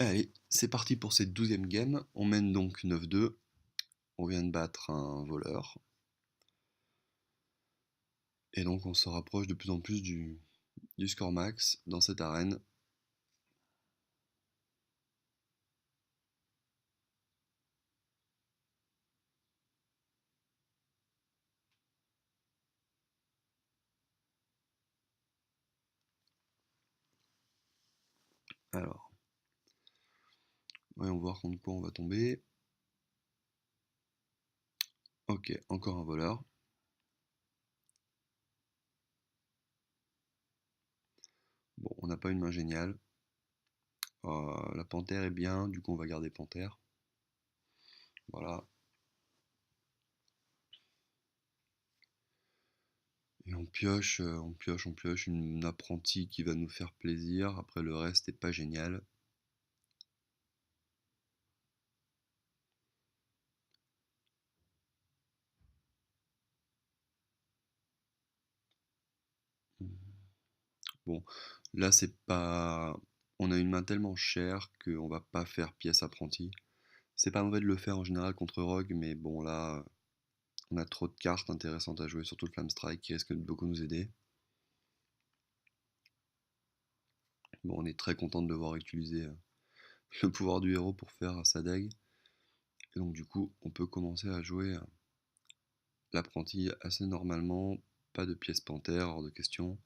Allez, c'est parti pour cette 12e game. On mène donc 9-2. On vient de battre un voleur. Et donc on se rapproche de plus en plus du score max dans cette arène. Alors, voyons voir contre quoi on va tomber. Ok, encore un voleur. Bon, on n'a pas une main géniale. La panthère est bien, du coup on va garder panthère. Voilà. Et on pioche une apprentie qui va nous faire plaisir. Après le reste est pas génial. Bon, là c'est pas. On a une main tellement chère qu'on va pas faire pièce apprentie. C'est pas mauvais de le faire en général contre Rogue, mais bon là, on a trop de cartes intéressantes à jouer, surtout le Flame Strike qui risque de beaucoup nous aider. Bon, on est très content de devoir utiliser le pouvoir du héros pour faire sa dague. Et donc du coup, on peut commencer à jouer l'apprenti assez normalement. Pas de pièce panthère, hors de question.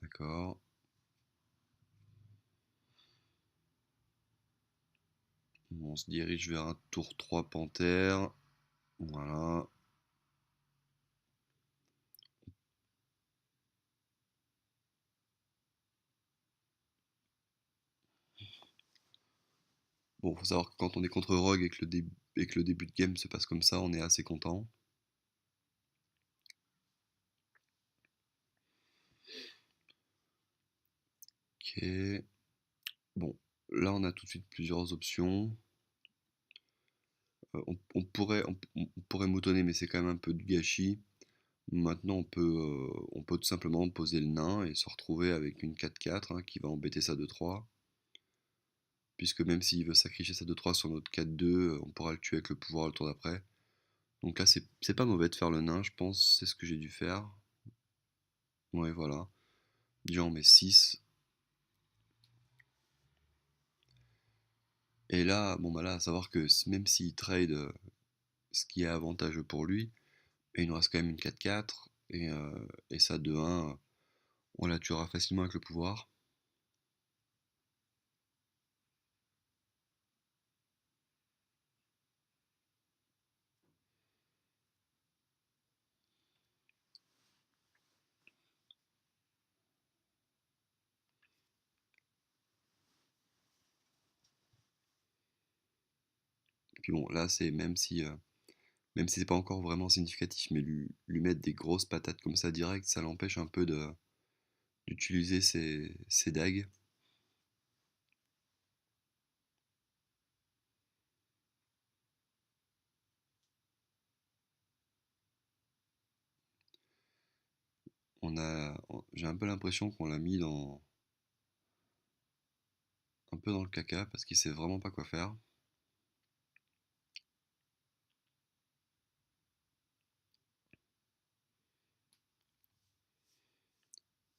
D'accord. On se dirige vers un tour 3 panthère. Voilà. Bon, faut savoir que quand on est contre Rogue et que le début de game se passe comme ça, on est assez content. Ok. Bon, là on a tout de suite plusieurs options. On pourrait moutonner, mais c'est quand même un peu du gâchis. Maintenant, on peut tout simplement poser le nain et se retrouver avec une 4-4 qui va embêter sa 2-3. Puisque même s'il veut sacrifier sa 2-3 sur notre 4-2, on pourra le tuer avec le pouvoir le tour d'après. Donc là, c'est pas mauvais de faire le nain, je pense. C'est ce que j'ai dû faire. Ouais, voilà. Déjà, on met 6. Et là, bon, bah là, à savoir que même s'il trade ce qui est avantageux pour lui, et il nous reste quand même une 4-4. Et sa 2-1, on la tuera facilement avec le pouvoir. Et puis bon, là, c'est même si c'est pas encore vraiment significatif, mais lui mettre des grosses patates comme ça direct, ça l'empêche un peu d'utiliser ses dagues. J'ai un peu l'impression qu'on l'a mis un peu dans le caca parce qu'il sait vraiment pas quoi faire.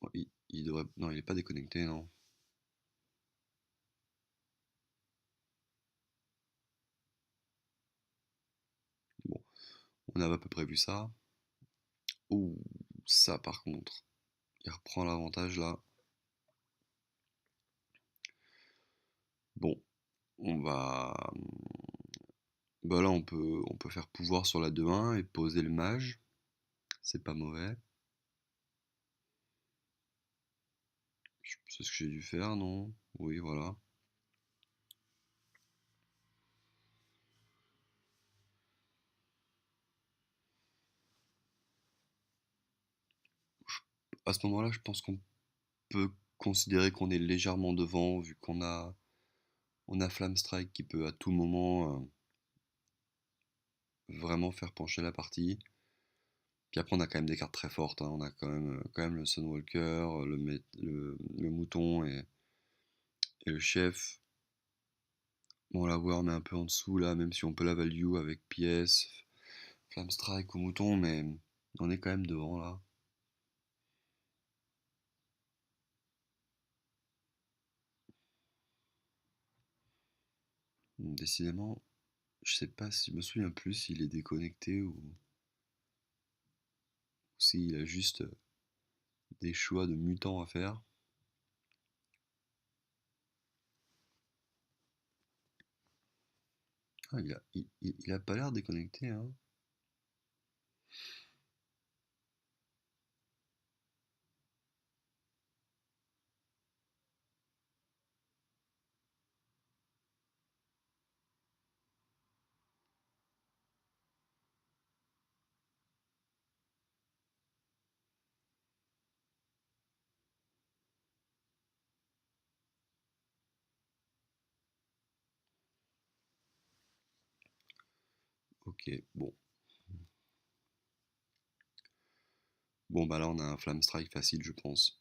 Bon, il devrait, non, il est pas déconnecté, non. Bon, on avait à peu près vu ça. Ouh, ça par contre, il reprend l'avantage là. Bon, on va, bah là on peut faire pouvoir sur la 2-1 et poser le mage. C'est pas mauvais. C'est ce que j'ai dû faire, non? Oui, voilà. À ce moment-là, je pense qu'on peut considérer qu'on est légèrement devant, vu on a Flamme Strike qui peut à tout moment vraiment faire pencher la partie. Puis après, on a quand même des cartes très fortes, hein. On a quand même le Sunwalker, le mouton et le chef. Bon, la Worm est un peu en dessous là, même si on peut la value avec pièce, Flamme Strike ou mouton, mais on est quand même devant là. Décidément, je sais pas si je me souviens plus s'il est déconnecté ou s'il a juste des choix de mutants à faire. Ah, il a pas l'air déconnecté, hein. Ok, bon. Bon, bah là, on a un Flamme Strike facile, je pense.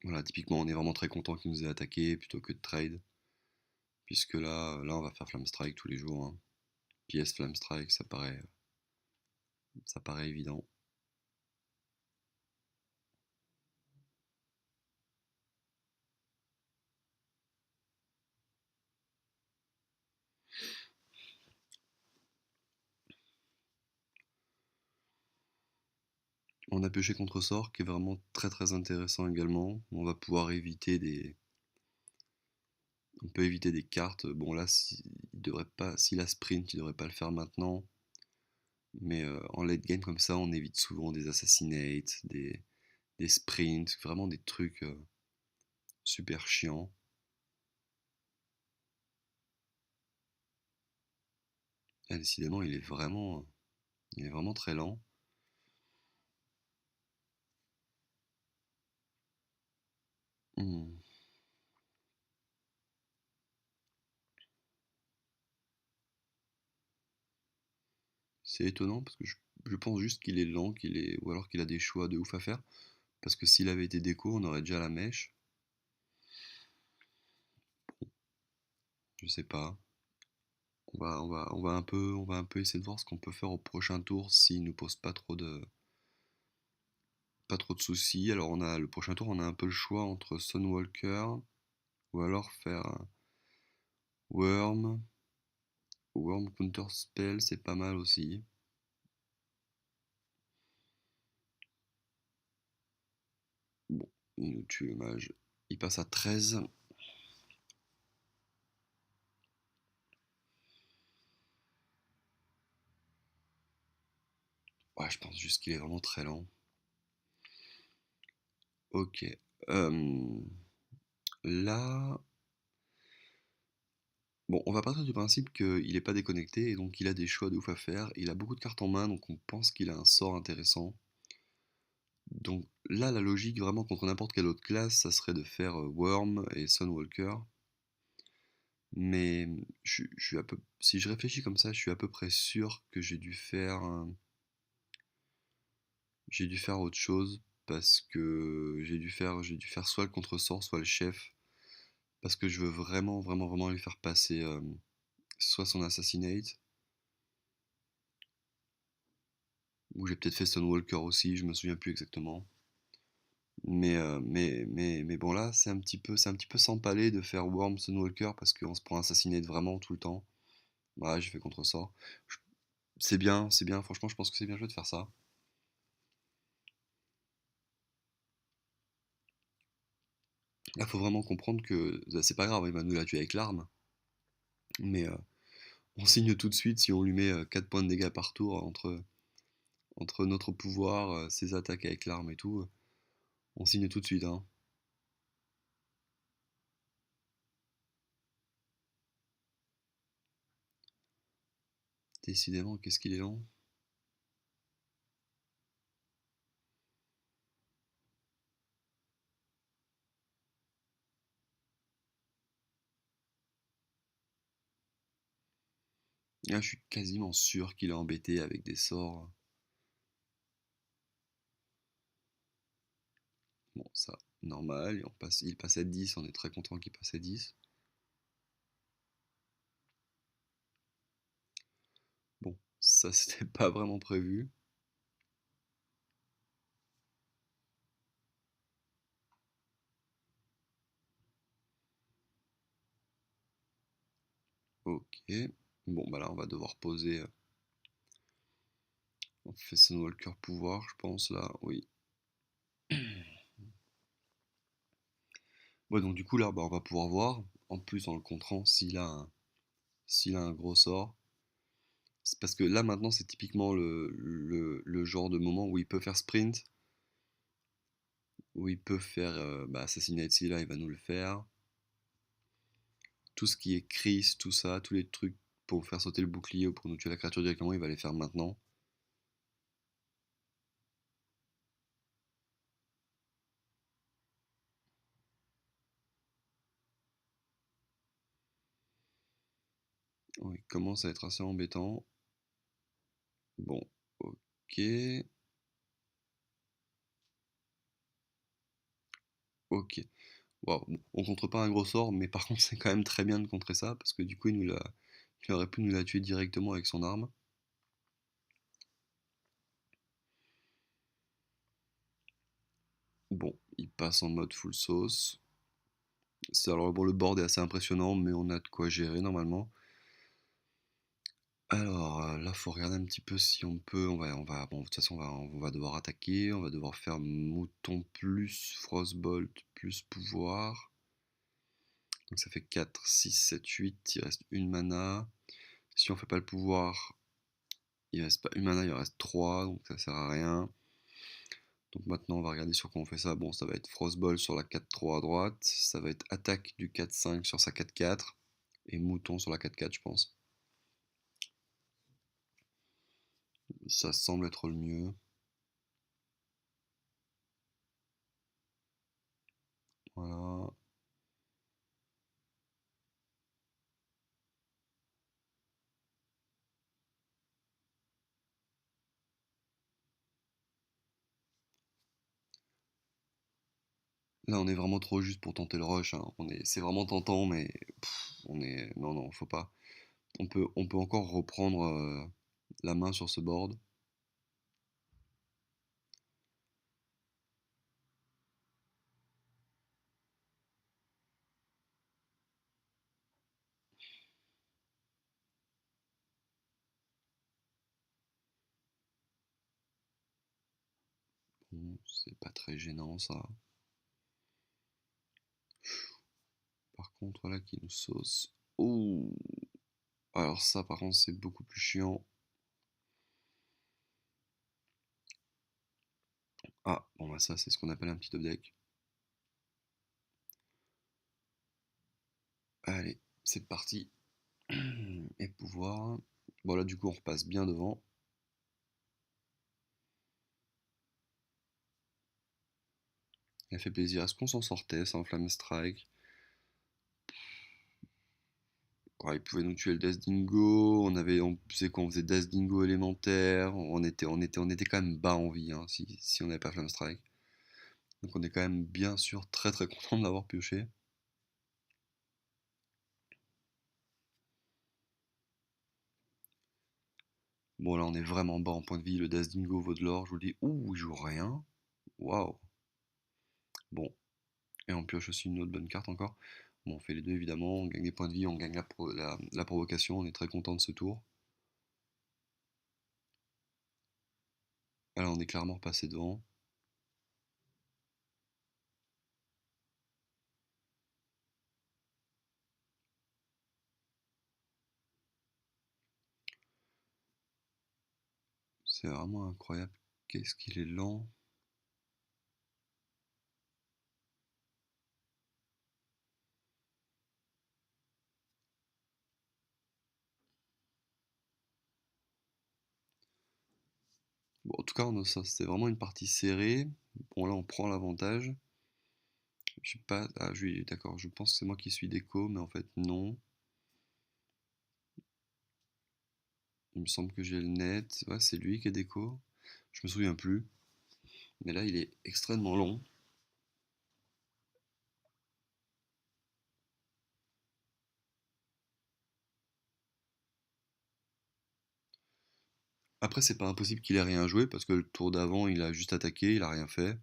Voilà, typiquement, on est vraiment très content qu'il nous ait attaqué plutôt que de trade. Puisque là on va faire Flamme Strike tous les jours, hein. PS Flamme Strike, ça paraît évident. On a pioché contre sort qui est vraiment très très intéressant également. On va pouvoir éviter on peut éviter des cartes. Bon là, il devrait pas, s'il a sprint, il devrait pas le faire maintenant. Mais en late game comme ça, on évite souvent des assassinates, des sprints, vraiment des trucs super chiants. Ah, décidément, il est vraiment très lent. Hmm. C'est étonnant parce que je pense juste qu'il est lent, ou alors qu'il a des choix de ouf à faire. Parce que s'il avait été déco, on aurait déjà la mèche. Je sais pas. On va un peu essayer de voir ce qu'on peut faire au prochain tour s'il nous pose pas trop de soucis. Alors le prochain tour, on a un peu le choix entre Sunwalker ou alors faire Worm. Worm Counter Spell, c'est pas mal aussi. Bon, il nous tue le mage. Il passe à 13. Ouais, je pense juste qu'il est vraiment très lent. Ok. Euh, là, bon, on va partir du principe qu'il n'est pas déconnecté et donc il a des choix de ouf à faire. Il a beaucoup de cartes en main, donc on pense qu'il a un sort intéressant. Donc là, la logique vraiment contre n'importe quelle autre classe, ça serait de faire Worm et Sunwalker. Mais je suis si je réfléchis comme ça, je suis à peu près sûr que j'ai dû faire autre chose parce que j'ai dû faire soit le contre-sort, soit le chef, parce que je veux vraiment lui faire passer soit son assassinate, ou j'ai peut-être fait Stonewalker aussi, je me souviens plus exactement. Mais bon là, c'est un petit peu s'empaler de faire Worm Stonewalker parce qu'on se prend assassinate vraiment tout le temps. Ouais, j'ai fait contre-sort. Je- c'est bien, franchement, je pense que c'est bien joué de faire ça. Là, faut vraiment comprendre que c'est pas grave, il va nous la tuer avec l'arme, mais on signe tout de suite si on lui met 4 points de dégâts par tour entre notre pouvoir, ses attaques avec l'arme et tout. On signe tout de suite, hein. Décidément, qu'est-ce qu'il est lent. Là, je suis quasiment sûr qu'il est embêté avec des sorts. Ça, normal. Et il passe à 10, on est très content qu'il passe à 10. Bon, ça c'était pas vraiment prévu. Ok. Bon, bah là on va devoir poser. On fait Sunwalker pouvoir, je pense, là, oui. Ouais, donc du coup là, bah, on va pouvoir voir, en plus en le contrant, s'il a un gros sort. C'est parce que là maintenant c'est typiquement le genre de moment où il peut faire sprint, où il peut faire bah, Assassinate Sea, là il va nous le faire. Tout ce qui est Chris, tout ça, tous les trucs pour faire sauter le bouclier ou pour nous tuer la créature directement, il va les faire maintenant. Oh, il commence à être assez embêtant. Bon, ok. Ok. Wow. Bon, on contre pas un gros sort, mais par contre c'est quand même très bien de contrer ça, parce que du coup il aurait pu nous la tuer directement avec son arme. Bon, il passe en mode full sauce. Alors bon, le board est assez impressionnant, mais on a de quoi gérer normalement. Alors là, faut regarder un petit peu si on peut. Bon, de toute façon, on va devoir attaquer. On va devoir faire mouton plus frostbolt plus pouvoir. Donc ça fait 4, 6, 7, 8. Il reste une mana. Si on fait pas le pouvoir, il reste pas une mana, il en reste 3, donc ça sert à rien. Donc maintenant, on va regarder sur quoi on fait ça. Bon, ça va être Frostball sur la 4-3 à droite. Ça va être attaque du 4-5 sur sa 4-4. Et mouton sur la 4-4, je pense. Ça semble être le mieux. Voilà. Là, on est vraiment trop juste pour tenter le rush, hein. C'est vraiment tentant, mais non, non, faut pas. On peut encore reprendre la main sur ce board. Bon, c'est pas très gênant ça. Par contre, voilà qui nous sauce. Oh! Alors ça, par contre, c'est beaucoup plus chiant. Ah, bon bah ça, c'est ce qu'on appelle un petit top deck. Allez, c'est parti. Et pouvoir. Bon là, du coup, on repasse bien devant. Il a fait plaisir. Est-ce qu'on s'en sortait sans Flame Strike? Ouais, il pouvait nous tuer le Death Dingo. On faisait quoi? On faisait Death Dingo élémentaire. On était quand même bas en vie, hein, si on n'avait pas Flame Strike. Donc on est quand même bien sûr très très content de l'avoir pioché. Bon là on est vraiment bas en point de vie. Le Death Dingo vaut de l'or. Je vous le dis. Ouh, il joue rien. Waouh. Bon. Et on pioche aussi une autre bonne carte encore. Bon, on fait les deux évidemment. On gagne des points de vie. On gagne la provocation. On est très content de ce tour. Alors on est clairement repassé devant. C'est vraiment incroyable. Qu'est-ce qu'il est lent. Bon, en tout cas, ça, c'était vraiment une partie serrée. Bon, là, on prend l'avantage. Je sais pas. Ah, d'accord. Je pense que c'est moi qui suis déco, mais en fait, non. Il me semble que j'ai le net. Ouais, c'est lui qui est déco. Je me souviens plus. Mais là, il est extrêmement long. Après, c'est pas impossible qu'il ait rien joué, parce que le tour d'avant, il a juste attaqué, il a rien fait.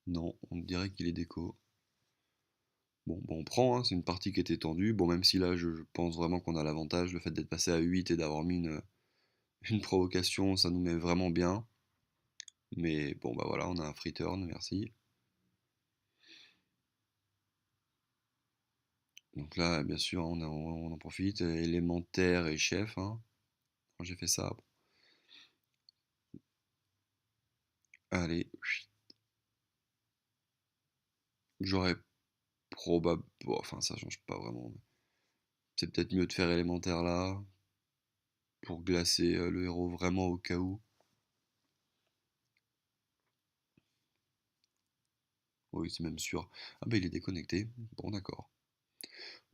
Non, on dirait qu'il est déco. Bon, on prend, hein, c'est une partie qui était tendue. Bon, même si là, je pense vraiment qu'on a l'avantage, le fait d'être passé à 8 et d'avoir mis une provocation, ça nous met vraiment bien. Mais bon, bah voilà, on a un free turn, merci. Donc là, bien sûr, on en profite. Élémentaire et chef, hein. Quand j'ai fait ça, bon. Allez, j'aurais probable. Bon, enfin, ça change pas vraiment. C'est peut-être mieux de faire élémentaire là, pour glacer le héros vraiment au cas où. Oui, c'est même sûr. Ah bah il est déconnecté. Bon, d'accord.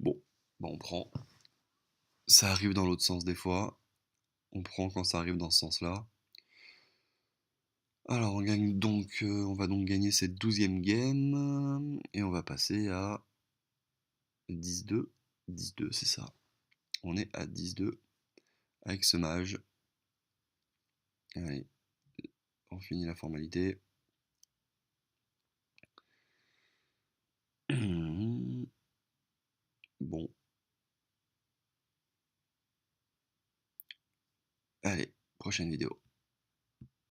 Bon, bah on prend. Ça arrive dans l'autre sens des fois. On prend quand ça arrive dans ce sens-là. Alors on gagne donc, on va donc gagner cette 12e game. Et on va passer à 10-2. 10-2, c'est ça. On est à 10-2 avec ce mage. Allez, on finit la formalité. Bon, allez, prochaine vidéo.